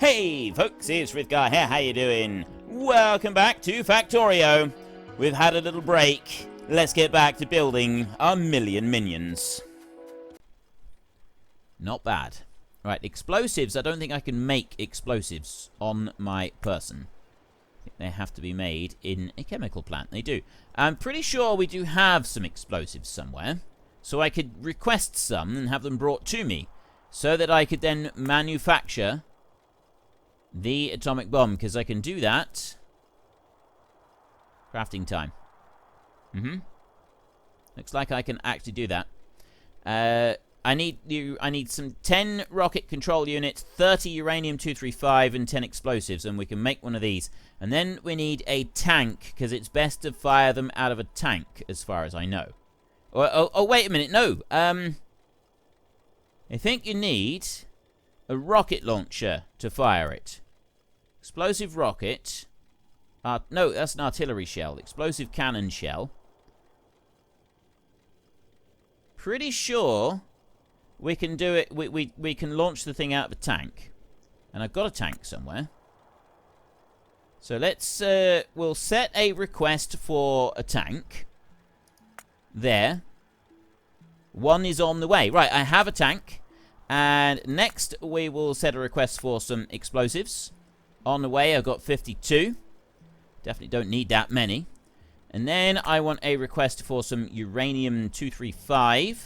Hey folks, it's Frithgar here, how you doing? Welcome back to Factorio. We've had a little break. Let's get back to building our million minions. Not bad. Right, explosives. I don't think I can make explosives on my person. I think they have to be made in a chemical plant. They do. I'm pretty sure we do have some explosives somewhere. So I could request some and have them brought to me. So that I could then manufacture the atomic bomb. Because I can do that. Crafting time. Looks like I can actually do that. I need some 10 rocket control units, 30 uranium-235, and 10 explosives, and we can make one of these. And then we need a tank, because it's best to fire them out of a tank, as far as I know. Oh, wait a minute, no. I think you need a rocket launcher to fire it. Explosive rocket. No, that's an artillery shell. Explosive cannon shell. Pretty sure we can do it. We can launch the thing out of a tank. And I've got a tank somewhere. So let's, we'll set a request for a tank. There. One is on the way. Right, I have a tank. And next we will set a request for some explosives. On the way, I've got 52. Definitely don't need that many. And then I want a request for some uranium-235.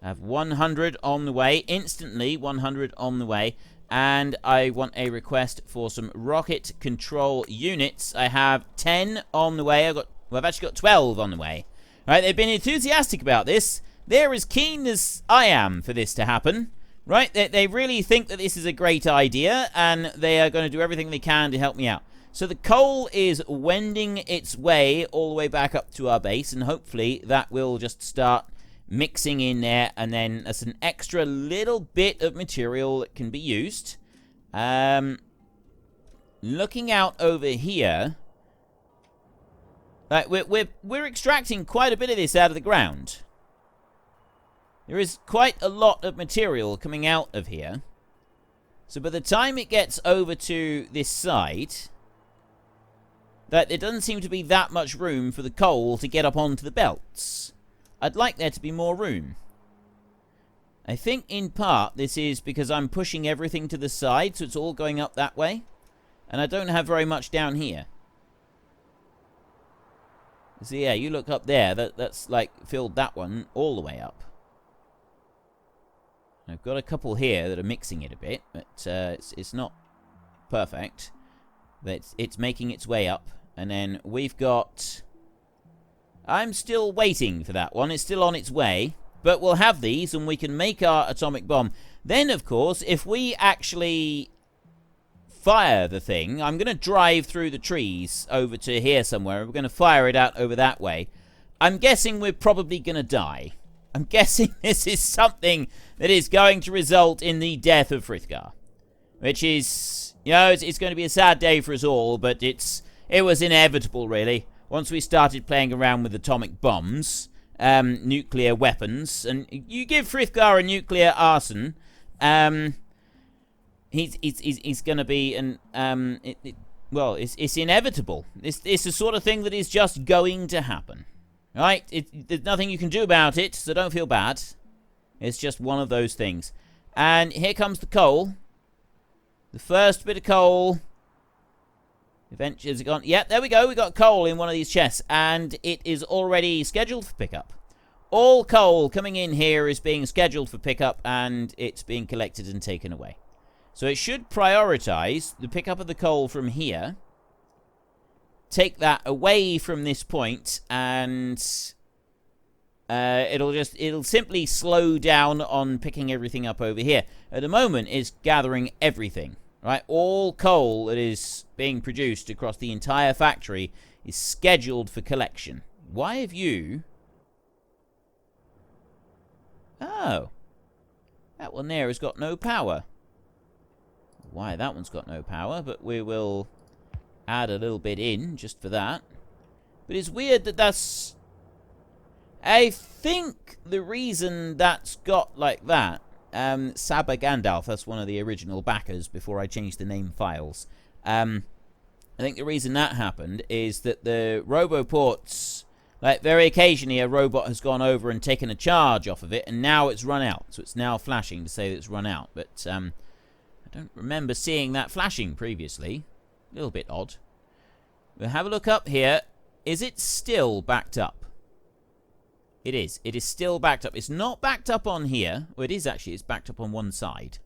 I have 100 on the way. Instantly, 100 on the way. And I want a request for some rocket control units. I have 10 on the way. I've actually got 12 on the way. All right, they've been enthusiastic about this. They're as keen as I am for this to happen. Right? They really think that this is a great idea. And they are going to do everything they can to help me out. So the coal is wending its way all the way back up to our base. And hopefully that will just start mixing in there. And then there's an extra little bit of material that can be used. Looking out over here. Like we're extracting quite a bit of this out of the ground. There is quite a lot of material coming out of here. So by the time it gets over to this side, that there doesn't seem to be that much room for the coal to get up onto the belts. I'd like there to be more room. I think in part this is because I'm pushing everything to the side, so it's all going up that way. And I don't have very much down here. So yeah, you look up there, that's like filled that one all the way up. I've got a couple here that are mixing it a bit, but it's not perfect. But it's making its way up. And then we've got... I'm still waiting for that one. It's still on its way. But we'll have these and we can make our atomic bomb. Then, of course, if we actually fire the thing, I'm going to drive through the trees over to here somewhere. We're going to fire it out over that way. I'm guessing we're probably going to die. I'm guessing this is something that is going to result in the death of Frithgar. Which is, you know, it's going to be a sad day for us all, but it was inevitable, really. Once we started playing around with atomic bombs, nuclear weapons, and you give Frithgar a nuclear arson, he's going to be well, it's inevitable. It's the sort of thing that is just going to happen. Right? There's nothing you can do about it, so don't feel bad. It's just one of those things. And here comes the coal. The first bit of coal. Eventually, has it gone? Yep, there we go. We got coal in one of these chests. And it is already scheduled for pickup. All coal coming in here is being scheduled for pickup. And it's being collected and taken away. So it should prioritize the pickup of the coal from here. Take that away from this point. And it'll simply slow down on picking everything up over here. At the moment, it's gathering everything. Right, all coal that is being produced across the entire factory is scheduled for collection. Why have you... Oh. That one there has got no power. Why that one's got no power, but we will add a little bit in just for that. But it's weird that that's... I think the reason that's got like that Saba Gandalf. That's one of the original backers before I changed the name files. I think the reason that happened is that the Roboports, like very occasionally a robot has gone over and taken a charge off of it, and now it's run out. So it's now flashing to say that it's run out. But I don't remember seeing that flashing previously. A little bit odd. We'll have a look up here. Is it still backed up? It is. It is still backed up. It's not backed up on here. Well, it is actually. It's backed up on one side.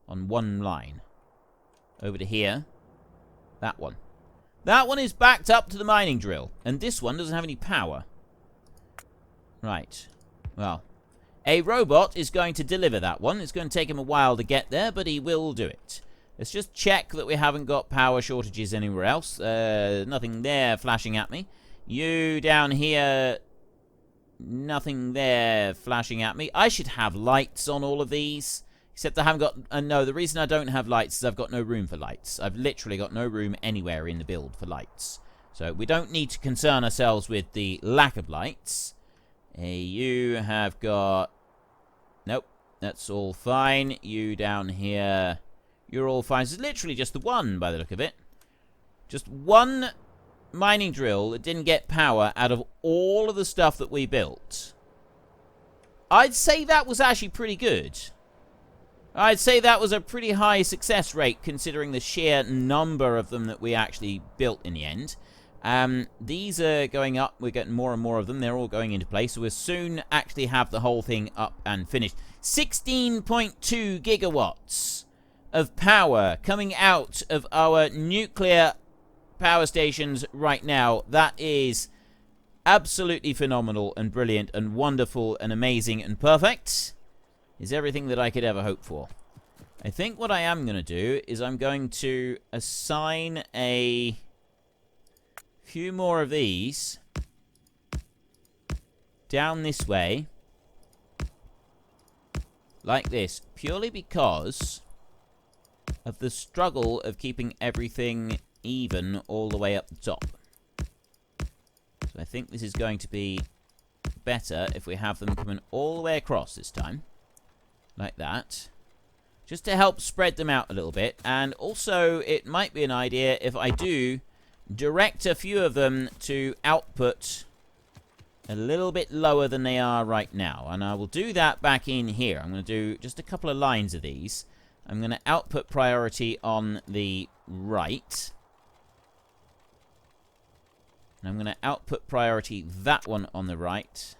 On one line. Over to here. That one. That one is backed up to the mining drill. And this one doesn't have any power. Right. Well, a robot is going to deliver that one. It's going to take him a while to get there, but he will do it. Let's just check that we haven't got power shortages anywhere else. Nothing there flashing at me. You down here... Nothing there flashing at me. I should have lights on all of these. Except I haven't got... no, the reason I don't have lights is I've got no room for lights. I've literally got no room anywhere in the build for lights. So we don't need to concern ourselves with the lack of lights. You have got... Nope, that's all fine. You down here... You're all fine. It's literally just the one by the look of it. Just one... mining drill that didn't get power out of all of the stuff that we built. I'd say that was actually pretty good. I'd say that was a pretty high success rate considering the sheer number of them that we actually built in the end. These are going up. We're getting more and more of them. They're all going into place. So we'll soon actually have the whole thing up and finished. 16.2 gigawatts of power coming out of our nuclear power stations right now. That is absolutely phenomenal and brilliant and wonderful and amazing and perfect. Is everything that I could ever hope for. I think what I am going to do is I'm going to assign a few more of these down this way like this, purely because of the struggle of keeping everything even all the way up the top. So I think this is going to be better if we have them coming all the way across this time. Like that. Just to help spread them out a little bit. And also, it might be an idea if I do direct a few of them to output a little bit lower than they are right now. And I will do that back in here. I'm going to do just a couple of lines of these. I'm going to output priority on the right. And I'm going to output priority that one on the right.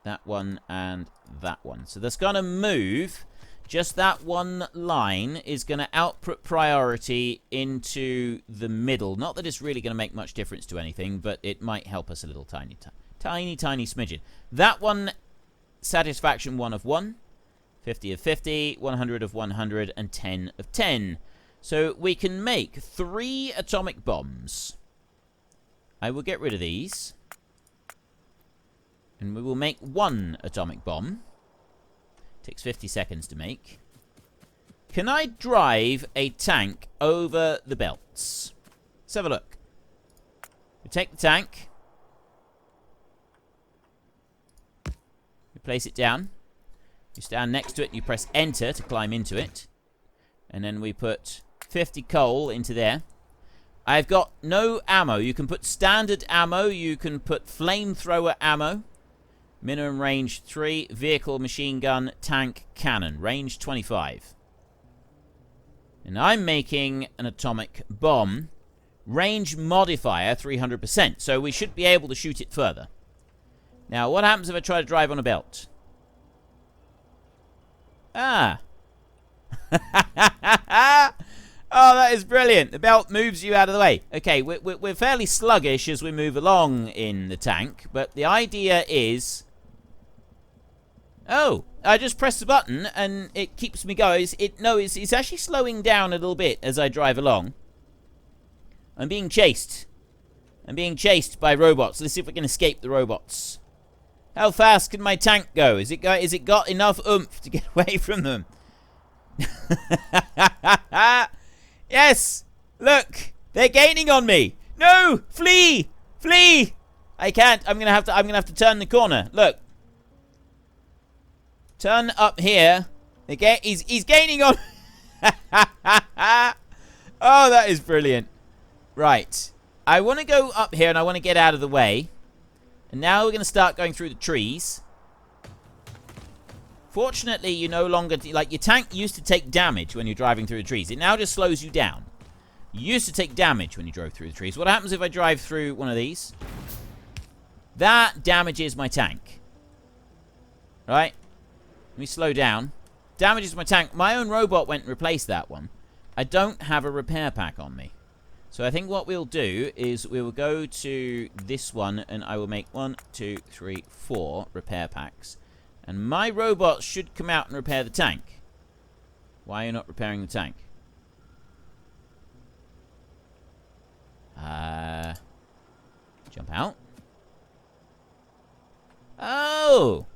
That one and that one. So that's going to move. Just that one line is going to output priority into the middle. Not that it's really going to make much difference to anything, but it might help us a little tiny smidgen. That one, satisfaction 1 of 1, 50 of 50, 100 of 100, and 10 of 10. So we can make 3 atomic bombs. I will get rid of these. And we will make 1 atomic bomb. Takes 50 seconds to make. Can I drive a tank over the belts? Let's have a look. We take the tank. We place it down. You stand next to it. You press enter to climb into it. And then we put 50 coal into there. I've got no ammo. You can put standard ammo. You can put flamethrower ammo. Minimum range 3, vehicle, machine gun, tank, cannon. Range 25. And I'm making an atomic bomb. Range modifier 300%. So we should be able to shoot it further. Now, what happens if I try to drive on a belt? Ah. Oh, that is brilliant. The belt moves you out of the way. Okay, we're fairly sluggish as we move along in the tank. But the idea is... Oh, I just press the button and it keeps me going. It's actually slowing down a little bit as I drive along. I'm being chased. I'm being chased by robots. Let's see if we can escape the robots. How fast can my tank go? Is it got enough oomph to get away from them? Yes! Look! They're gaining on me! No! Flee! Flee! I can't. I'm gonna have to turn the corner. Look. Turn up here Again, he's gaining on... Oh, that is brilliant. Right. I want to go up here and I want to get out of the way. And now we're going to start going through the trees. Fortunately, you no longer... Like, your tank used to take damage when you're driving through the trees. It now just slows you down. You used to take damage when you drove through the trees. What happens if I drive through one of these? That damages my tank. Right? Let me slow down. Damages my tank. My own robot went and replaced that one. I don't have a repair pack on me. So I think what we'll do is we will go to this one and I will make 1, 2, 3, 4 repair packs. And my robot should come out and repair the tank. Why are you not repairing the tank? Jump out. Oh!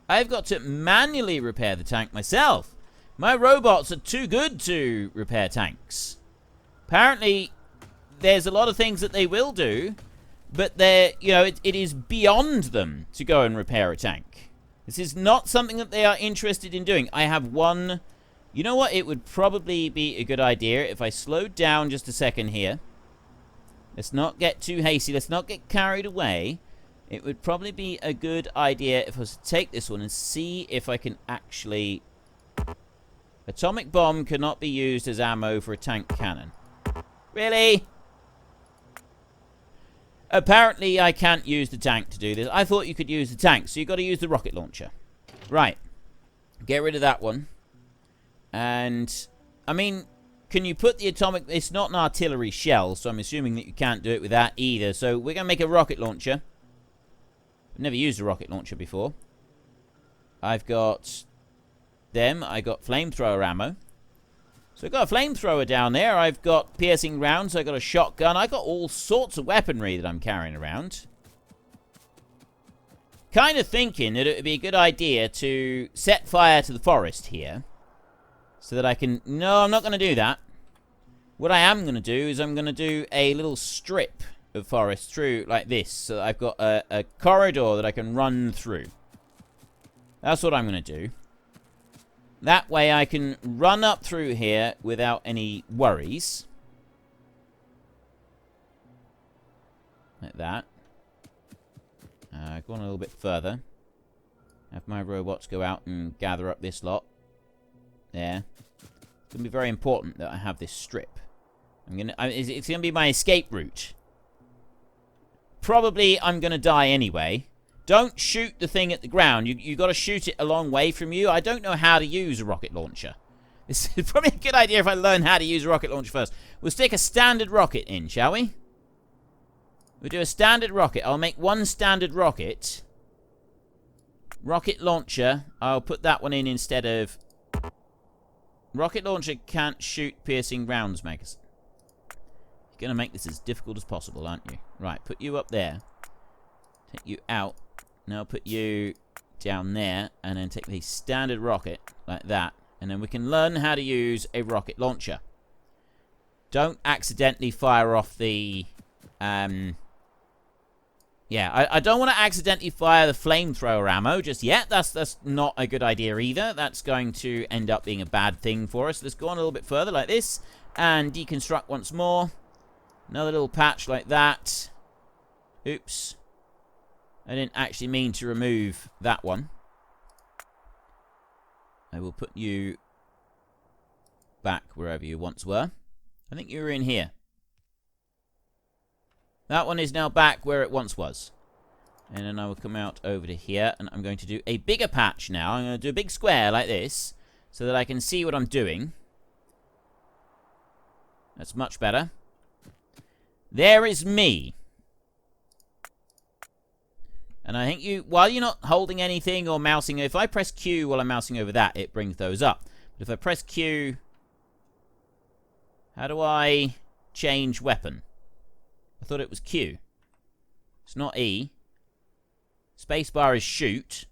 I've got to manually repair the tank myself. My robots are too good to repair tanks. Apparently, there's a lot of things that they will do, but they're, you know, it is beyond them to go and repair a tank. This is not something that they are interested in doing. I have one... You know what? It would probably be a good idea if I slowed down just a second here. Let's not get too hasty. Let's not get carried away. It would probably be a good idea if I was to take this one and see if I can actually... Atomic bomb cannot be used as ammo for a tank cannon. Really? Apparently I can't use the tank to do this. I thought you could use the tank, so you've got to use the rocket launcher. Right. Get rid of that one. And, I mean, can you put the atomic... It's not an artillery shell, so I'm assuming that you can't do it with that either. So we're going to make a rocket launcher. I've never used a rocket launcher before. I've got them. I got flamethrower ammo. So I've got a flamethrower down there. I've got piercing rounds. I've got a shotgun. I've got all sorts of weaponry that I'm carrying around. Kind of thinking that it would be a good idea to set fire to the forest here. So that I can... No, I'm not going to do that. What I am going to do is I'm going to do a little strip of forest through like this. So that I've got a corridor that I can run through. That's what I'm going to do. That way I can run up through here without any worries. Like that. Go on a little bit further. Have my robots go out and gather up this lot. There. It's going to be very important that I have this strip. It's going to be my escape route. Probably I'm going to die anyway. Don't shoot the thing at the ground. You got to shoot it a long way from you. I don't know how to use a rocket launcher. This is probably a good idea if I learn how to use a rocket launcher first. We'll stick a standard rocket in, shall we? We'll do a standard rocket. I'll make one standard rocket. Rocket launcher. I'll put that one in instead of... Rocket launcher can't shoot piercing rounds, Megas. You're going to make this as difficult as possible, aren't you? Right, put you up there. Take you out. Now put you down there. And then take the standard rocket, like that. And then we can learn how to use a rocket launcher. Don't accidentally fire off the... Yeah, I don't want to accidentally fire the flamethrower ammo just yet. That's not a good idea either. That's going to end up being a bad thing for us. Let's go on a little bit further like this. And deconstruct once more. Another little patch like that. Oops. I didn't actually mean to remove that one. I will put you back wherever you once were. I think you were in here. That one is now back where it once was. And then I will come out over to here. And I'm going to do a bigger patch now. I'm going to do a big square like this. So that I can see what I'm doing. That's much better. There is me. And I think you... While you're not holding anything or mousing... If I press Q while I'm mousing over that, it brings those up. But if I press Q... How do I change weapon? I thought it was Q. It's not E. Spacebar is shoot.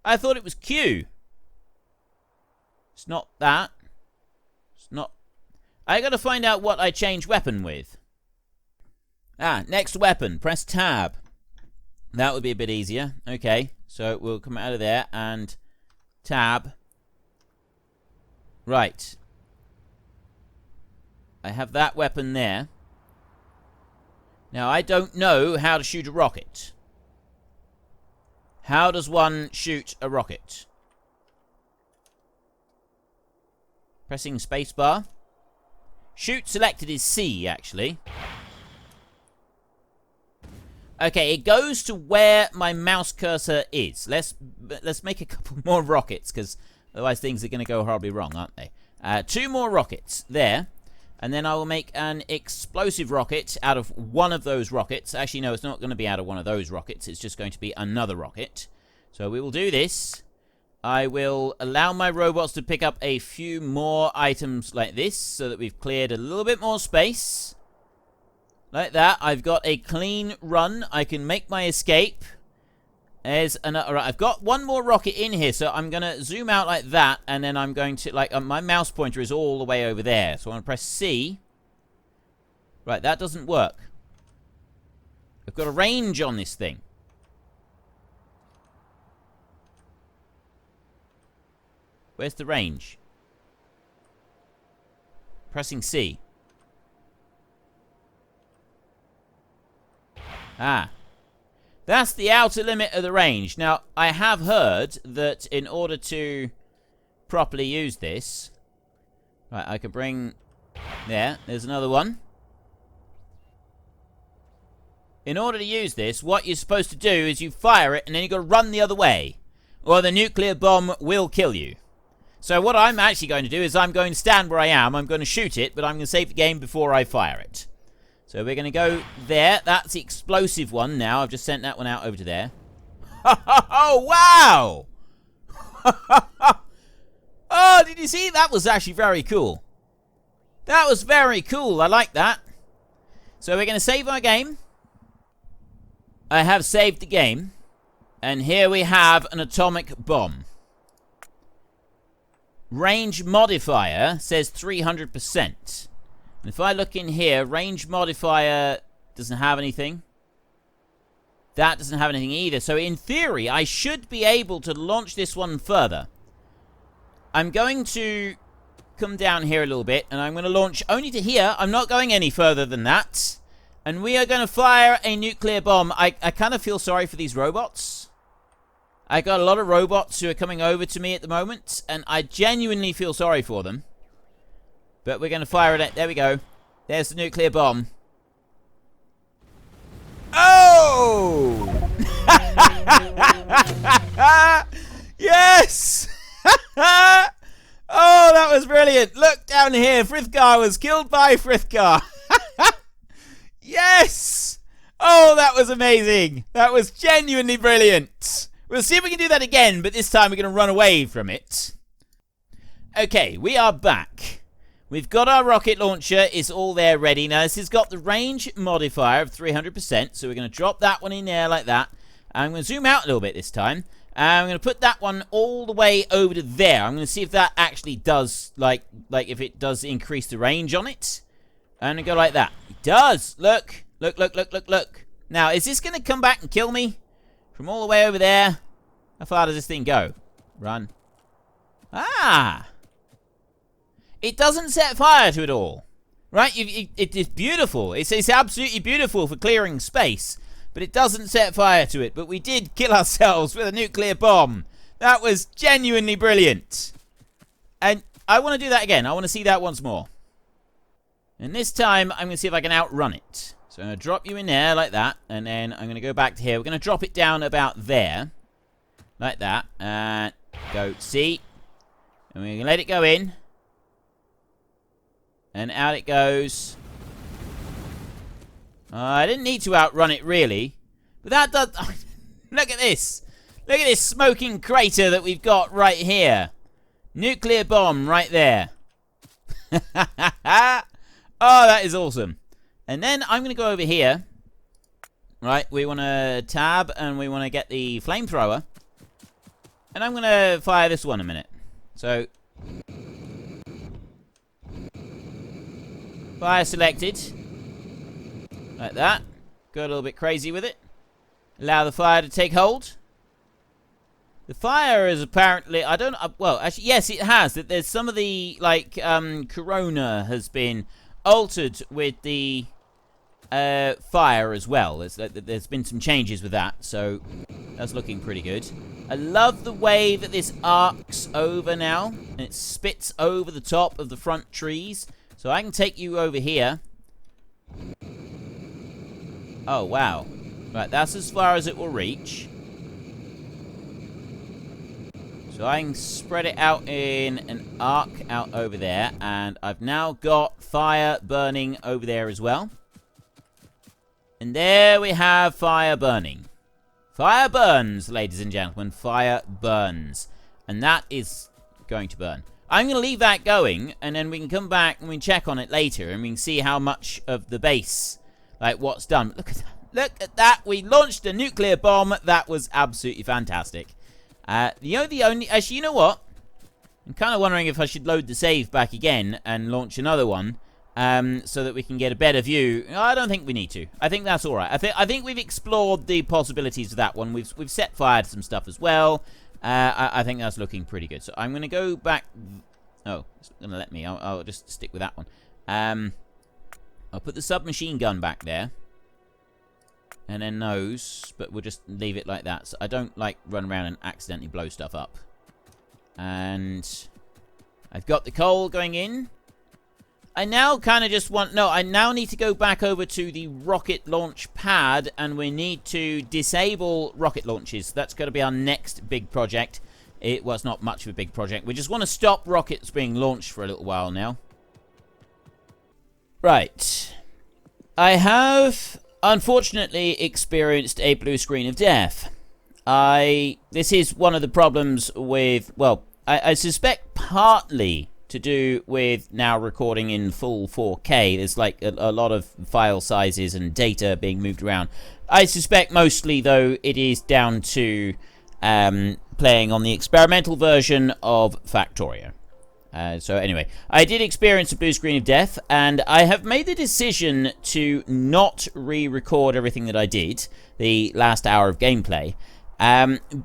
I thought it was Q. It's not that. It's not... I gotta find out what I change weapon with. Ah, next weapon. Press tab. That would be a bit easier. Okay, so we'll come out of there and tab. Right. I have that weapon there. Now, I don't know how to shoot a rocket. How does one shoot a rocket? Pressing spacebar. Shoot selected is C, actually. Okay, it goes to where my mouse cursor is. Let's make a couple more rockets, because otherwise things are going to go horribly wrong, aren't they? 2 more rockets there. And then I will make an explosive rocket out of one of those rockets. Actually, no, it's not going to be out of one of those rockets. It's just going to be another rocket. So we will do this. I will allow my robots to pick up a few more items like this, so that we've cleared a little bit more space. Like that. I've got a clean run. I can make my escape. There's another. Right, I've got one more rocket in here, so I'm going to zoom out like that, and then I'm going to, like, my mouse pointer is all the way over there. So I'm going to press C. Right, that doesn't work. I've got a range on this thing. Where's the range? Pressing C. Ah. That's the outer limit of the range. Now, I have heard that in order to properly use this... Right, I could bring... there's another one. In order to use this, what you're supposed to do is you fire it and then you've got to run the other way. Or the nuclear bomb will kill you. So what I'm actually going to do is I'm going to stand where I am. I'm going to shoot it, but I'm going to save the game before I fire it. So we're going to go there. That's the explosive one now. I've just sent that one out over to there. Oh, wow! Oh, did you see? That was actually very cool. That was very cool. I like that. So we're going to save our game. I have saved the game. And here we have an atomic bomb. Range modifier says 300%. And if I look in here, range modifier doesn't have anything. That doesn't have anything either. So in theory, I should be able to launch this one further. I'm going to come down here a little bit, and I'm going to launch only to here. I'm not going any further than that. And we are going to fire a nuclear bomb. I kind of feel sorry for these robots. I got a lot of robots who are coming over to me at the moment, and I genuinely feel sorry for them. But we're going to fire it. There we go. There's the nuclear bomb. Oh! Yes! Oh, that was brilliant. Look down here. Frithgar was killed by Frithgar. Yes! Oh, that was amazing. That was genuinely brilliant. We'll see if we can do that again, but this time we're going to run away from it. Okay, we are back. We've got our rocket launcher. It's all there ready. Now, this has got the range modifier of 300%, so we're going to drop that one in there like that. I'm going to zoom out a little bit this time. I'm going to put that one all the way over to there. I'm going to see if that actually does, like if it does increase the range on it. I'm going to go like that. It does. Look. Look, look, look, look, look. Now, is this going to come back and kill me? From all the way over there? How far does this thing go? Run. Ah! It doesn't set fire to it all. Right? It is beautiful. It's absolutely beautiful for clearing space. But it doesn't set fire to it. But we did kill ourselves with a nuclear bomb. That was genuinely brilliant. And I want to do that again. I want to see that once more. And this time, I'm going to see if I can outrun it. So I'm going to drop you in there like that. And then I'm going to go back to here. We're going to drop it down about there. Like that. And go C. And we're going to let it go in. And out it goes. I didn't need to outrun it, really. But that does... Look at this. Look at this smoking crater that we've got right here. Nuclear bomb right there. Oh, that is awesome. And then I'm going to go over here. Right, we want to tab and we want to get the flamethrower. And I'm going to fire this one a minute. So... Fire selected. Like that. Go a little bit crazy with it. Allow the fire to take hold. The fire is apparently, I don't, well, actually, yes, it has. That there's some of the, like, corona has been altered with the fire as well. There's been some changes with that, so that's looking pretty good. I love the way that this arcs over now, and it spits over the top of the front trees. So I can take you over here. Oh, wow. Right, that's as far as it will reach. So I can spread it out in an arc out over there. And I've now got fire burning over there as well. And there we have fire burning. Fire burns, ladies and gentlemen. Fire burns. And that is going to burn. I'm going to leave that going. And then we can come back and we can check on it later. And we can see how much of the base, like what's done. Look at that. Look at that. We launched a nuclear bomb. That was absolutely fantastic. Actually, you know what? I'm kind of wondering if I should load the save back again and launch another one, so that we can get a better view. I don't think we need to. I think that's all right. I think we've explored the possibilities of that one. We've set fire to some stuff as well. I think that's looking pretty good. So I'm going to go back. Oh, it's not going to let me. I'll just stick with that one. I'll put the submachine gun back there. And then those, but we'll just leave it like that. So I don't like run around and accidentally blow stuff up. And I've got the coal going in. I now kind of just want, no, I now need to go back over to the rocket launch pad, and we need to disable rocket launches. That's going to be our next big project. Well, it's not much of a big project. We just want to stop rockets being launched for a little while now. Right. I have unfortunately experienced a blue screen of death. This is one of the problems with, well, I suspect partly to do with now recording in full 4K. There's like a lot of file sizes and data being moved around. I suspect mostly, though, it is down to playing on the experimental version of Factorio. So anyway, I did experience a blue screen of death, and I have made the decision to not re-record everything that I did, the last hour of gameplay,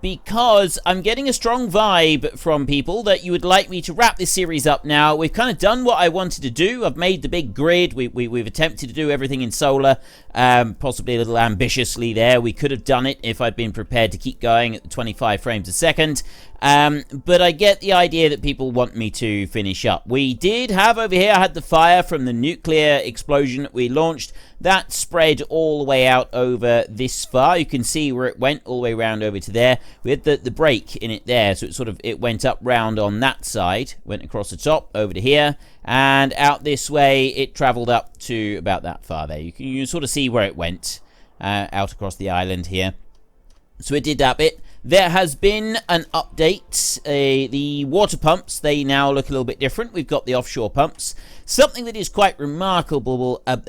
because I'm getting a strong vibe from people that you would like me to wrap this series up now. We've kind of done what I wanted to do. I've made the big grid. We've attempted to do everything in solar, possibly a little ambitiously there. We could have done it if I'd been prepared to keep going at the 25 frames a second. But I get the idea that people want me to finish up. We did have over here, I had the fire from the nuclear explosion that we launched. That spread all the way out over this far. You can see where it went all the way around over to there. We had the break in it there, so it went up round on that side, went across the top over to here, and out this way it travelled up to about that far there. You can sort of see where it went out across the island here. So it did that bit. There has been an update. The water pumps, they now look a little bit different. We've got the offshore pumps. Something that is quite remarkable about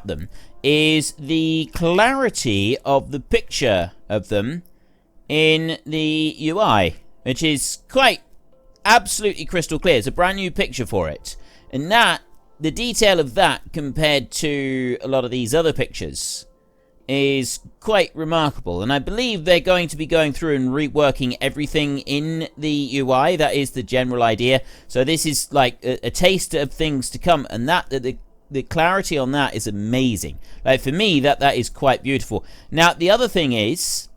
them is the clarity of the picture of them in the UI, which is quite absolutely crystal clear. It's a brand new picture for it. And that, the detail of that compared to a lot of these other pictures is quite remarkable, and I believe they're going to be going through and reworking everything in the UI. That is the general idea. So this is like a taste of things to come, and that the clarity on that is amazing. Like for me, that is quite beautiful. Now the other thing is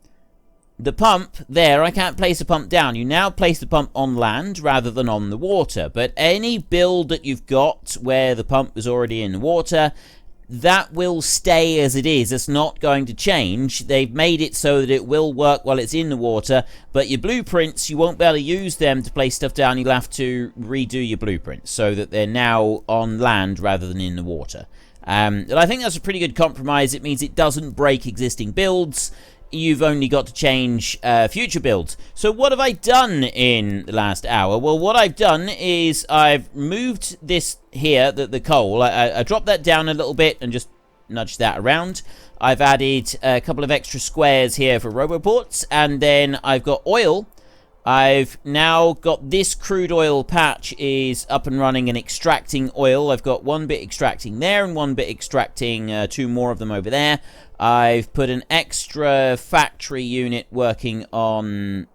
the pump there. I can't place a pump down. You now place the pump on land rather than on the water. But any build that you've got where the pump is already in the water, that will stay as it is. It's not going to change. They've made it so that it will work while it's in the water, but your blueprints, you won't be able to use them to place stuff down. You'll have to redo your blueprints so that they're now on land rather than in the water. And I think that's a pretty good compromise. It means it doesn't break existing builds. You've only got to change future builds. So what have I done in the last hour? Well, what I've done is I've moved this here, the coal. I dropped that down a little bit and just nudged that around. I've added a couple of extra squares here for roboports, and then I've got oil. I've now got this crude oil patch is up and running and extracting oil. I've got one bit extracting there and one bit extracting, two more of them over there. I've put an extra factory unit working on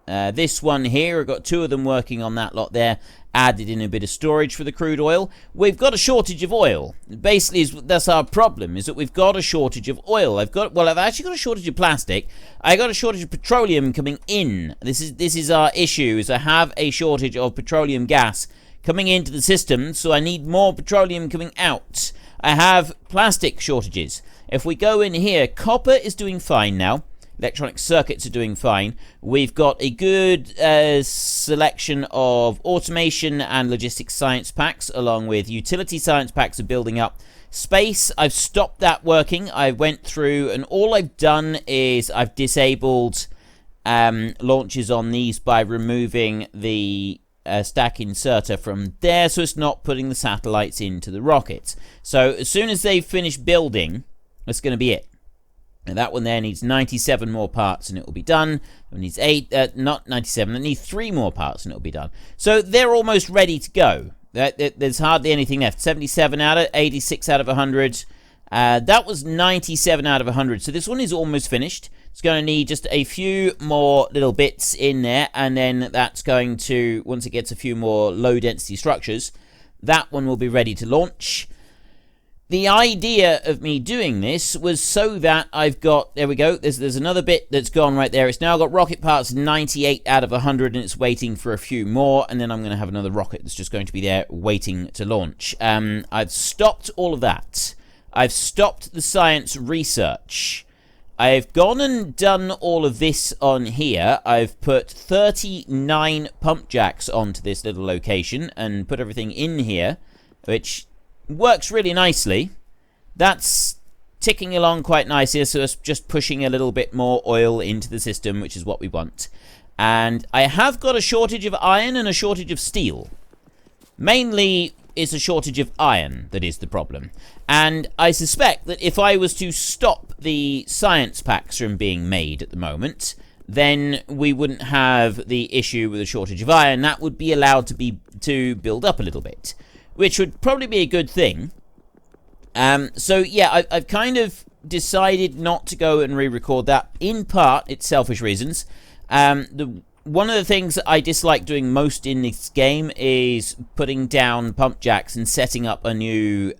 this one here. I've got 2 of them working on that lot there. Added in a bit of storage for the crude oil. We've got a shortage of oil. Basically, that's our problem, is that we've got a shortage of oil. I've actually got a shortage of plastic. I got a shortage of petroleum coming in. This is our issue, is I have a shortage of petroleum gas coming into the system, so I need more petroleum coming out. I have plastic shortages. If we go in here, copper is doing fine now. Electronic circuits are doing fine. We've got a good selection of automation and logistics science packs, along with utility science packs are building up. Space, I've stopped that working. I went through, and all I've done is I've disabled launches on these by removing the stack inserter from there, so it's not putting the satellites into the rockets. So as soon as they've finished building, that's going to be it. Now that one there needs 97 more parts and it will be done. It needs not 97, it needs 3 more parts and it will be done. So they're almost ready to go. There's hardly anything left. 77 out of 86 out of 100. That was 97 out of 100. So this one is almost finished. It's going to need just a few more little bits in there, and then that's going to, once it gets a few more low density structures, that one will be ready to launch. The idea of me doing this was so that I've got, there we go, there's another bit that's gone right there. It's now got rocket parts 98 out of 100, and it's waiting for a few more, and then I'm going to have another rocket that's just going to be there waiting to launch. I've stopped all of that. I've stopped the science research. I've gone and done all of this on here. I've put 39 pump jacks onto this little location and put everything in here, which works really nicely. That's ticking along quite nicely, so it's just pushing a little bit more oil into the system, which is what we want. And I have got a shortage of iron and a shortage of steel. Mainly, it's a shortage of iron that is the problem. And I suspect that if I was to stop the science packs from being made at the moment, then we wouldn't have the issue with a shortage of iron. That would be allowed to build up a little bit, which would probably be a good thing. So yeah, I've kind of decided not to go and re-record that. In part, it's selfish reasons. One of the things that I dislike doing most in this game is putting down pump jacks and setting up a new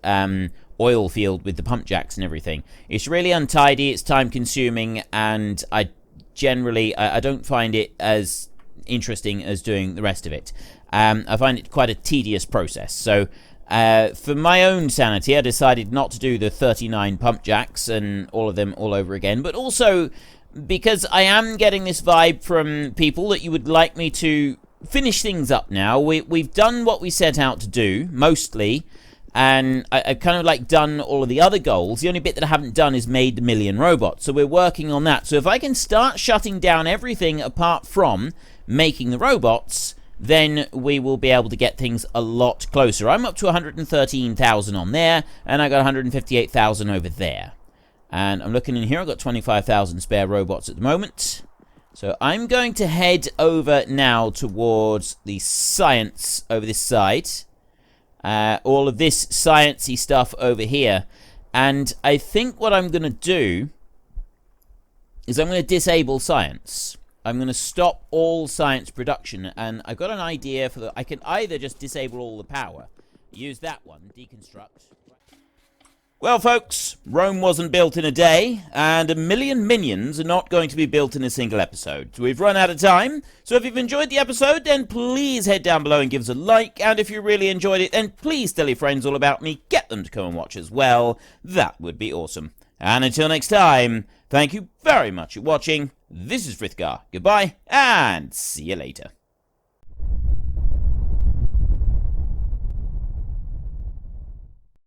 oil field with the pump jacks and everything. It's really untidy, it's time consuming, and I don't find it as interesting as doing the rest of it. I find it quite a tedious process. So for my own sanity, I decided not to do the 39 pump jacks and all of them all over again, but also because I am getting this vibe from people that you would like me to finish things up now. We've done what we set out to do, mostly, and I've kind of like done all of the other goals. The only bit that I haven't done is made the Million Robot, so we're working on that. So if I can start shutting down everything apart from making the robots, then we will be able to get things a lot closer. I'm up to 113,000 on there, and I got 158,000 over there. And I'm looking in here, I've got 25,000 spare robots at the moment. So I'm going to head over now towards the science over this side. All of this sciencey stuff over here. And I think what I'm going to do is I'm going to disable science. I'm going to stop all science production. And I've got an idea for the... I can either just disable all the power, use that one, deconstruct... Well, folks, Rome wasn't built in a day, and 1 million minions are not going to be built in a single episode. So we've run out of time, so if you've enjoyed the episode, then please head down below and give us a like, and if you really enjoyed it, then please tell your friends all about me, get them to come and watch as well. That would be awesome. And until next time, thank you very much for watching. This is Frithgar. Goodbye, and see you later.